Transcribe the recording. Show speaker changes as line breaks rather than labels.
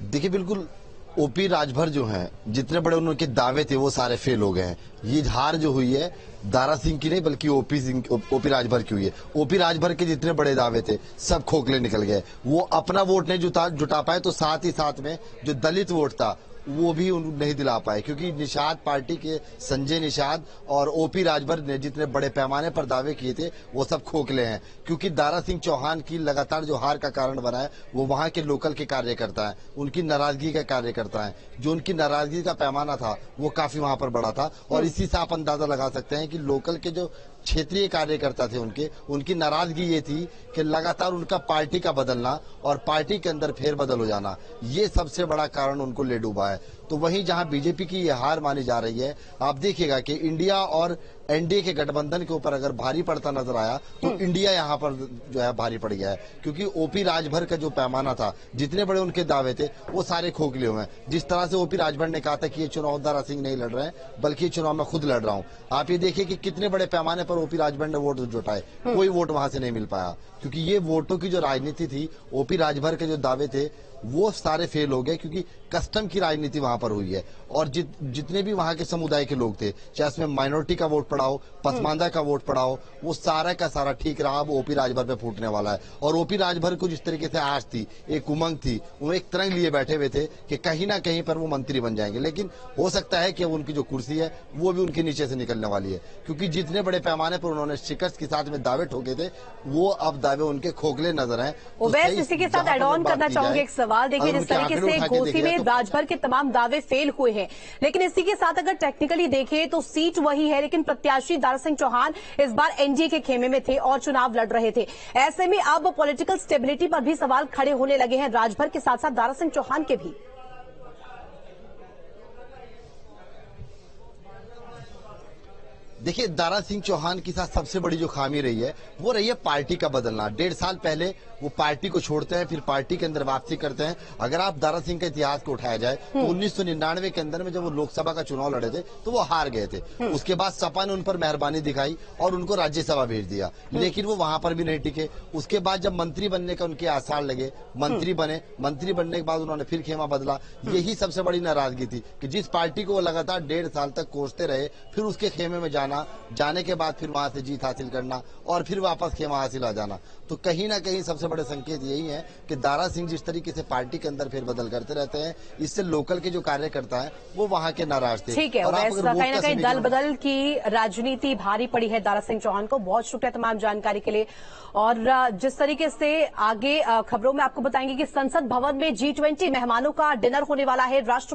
देखिए बिल्कुल ओपी राजभर जो हैं, जितने बड़े उनके दावे थे वो सारे फेल हो गए हैं। ये हार जो हुई है दारा सिंह की नहीं बल्कि ओपी राजभर की हुई है। ओपी राजभर के जितने बड़े दावे थे सब खोखले निकल गए। वो अपना वोट नहीं जुटा पाए तो साथ ही साथ में जो दलित वोट था वो भी नहीं दिला पाए, क्योंकि निषाद पार्टी के संजय निषाद और ओपी राजभर ने जितने बड़े पैमाने पर दावे किए थे वो सब खोखले हैं। क्योंकि दारा सिंह चौहान की लगातार जो हार का कारण बना है वो वहां के लोकल के कार्यकर्ता है, उनकी नाराजगी का कार्यकर्ता है। जो उनकी नाराजगी का पैमाना था वो काफी वहां पर बड़ा था और इसी से आप अंदाजा लगा सकते हैं कि लोकल के जो क्षेत्रीय कार्यकर्ता थे उनकी नाराजगी ये थी कि लगातार उनका पार्टी का बदलना और पार्टी के अंदर फेरबदल हो जाना, ये सबसे बड़ा कारण उनको ले डूबा है। तो वहीं जहां बीजेपी की ये हार मानी जा रही है, आप देखिएगा कि इंडिया और एनडीए के गठबंधन के ऊपर अगर भारी पड़ता नजर आया तो इंडिया यहाँ पर जो है भारी पड़ गया है। क्योंकि ओपी राजभर का जो पैमाना था, जितने बड़े उनके दावे थे वो सारे खोखले हुए हैं। जिस तरह से ओपी राजभर ने कहा था कि ये चुनाव दारा सिंह नहीं लड़ रहे हैं बल्कि ये चुनाव मैं खुद लड़ रहा हूँ, आप ये देखिए कि कितने बड़े पैमाने पर ओपी राजभर ने वोट जुटाए, कोई वोट वहां से नहीं मिल पाया। क्योंकि ये वोटों की जो राजनीति थी, ओपी राजभर के जो दावे थे वो सारे फेल हो गए, क्योंकि कस्टम की राजनीति वहां पर हुई है। और जितने भी वहां के समुदाय के लोग थे, चाहे उसमें माइनॉरिटी का वोट पड़ा हो, पसमानदा का वोट पड़ा हो, वो सारा का सारा ठीक रहा। वो ओपी राजभर पे फूटने वाला है। और ओपी राजभर को जिस तरीके से आश थी, एक उमंग थी, वो एक तरंग लिए बैठे हुए थे कि कहीं ना कहीं पर वो मंत्री बन जाएंगे, लेकिन हो सकता है कि उनकी जो कुर्सी है वो भी उनके नीचे से निकलने वाली है। क्योंकि जितने बड़े पैमाने पर उन्होंने शिकस्त के साथ में दावे ठोके थे वो अब दावे उनके खोखले नजर हैं।
इसी के साथ एड ऑन करना चाहूंगी एक सवाल। देखिए जिस तरीके से घोसी में राजभर के तमाम दावे फेल हुए हैं, लेकिन इसी के साथ अगर टेक्निकली देखें तो सीट वही है, लेकिन प्रत्याशी दारा सिंह चौहान इस बार एनडीए के खेमे में थे और चुनाव लड़ रहे थे। ऐसे में अब पॉलिटिकल स्टेबिलिटी पर भी सवाल खड़े होने लगे हैं, राजभर के साथ साथ दारा सिंह चौहान के भी।
देखिए दारा सिंह चौहान के साथ सबसे बड़ी जो खामी रही है वो रही है पार्टी का बदलना। 1.5 साल पहले वो पार्टी को छोड़ते हैं, फिर पार्टी के अंदर वापसी करते हैं। अगर आप दारा सिंह के इतिहास को उठाया जाए तो 1999 के अंदर में जब वो लोकसभा का चुनाव लड़े थे तो वो हार गए थे। उसके बाद सपा ने उन पर मेहरबानी दिखाई और उनको राज्यसभा भेज दिया, लेकिन वो वहां पर भी नहीं टिके। उसके बाद जब मंत्री बनने का उनके आसार लगे, मंत्री बने, मंत्री बनने के बाद उन्होंने फिर खेमा बदला। यही सबसे बड़ी नाराजगी थी कि जिस पार्टी को वो लगातार 1.5 साल तक कोसते रहे, फिर उसके खेमे में जाने के बाद फिर वहां से जीत हासिल करना और फिर वापस खेमा हासिल आ जाना। तो कहीं ना कहीं सबसे बड़े संकेत यही है कि दारा सिंह जिस तरीके से पार्टी के अंदर फेरबदल करते रहते हैं, इससे लोकल के जो कार्यकर्ता हैं वो वहां के नाराज थे।
ठीक है, कहीं ना कहीं दल बदल की राजनीति भारी पड़ी है दारा सिंह चौहान को। बहुत शुक्रिया तमाम जानकारी के लिए। और जिस तरीके से आगे खबरों में आपको बताएंगे कि संसद भवन में G20 मेहमानों का डिनर होने वाला है। राष्ट्र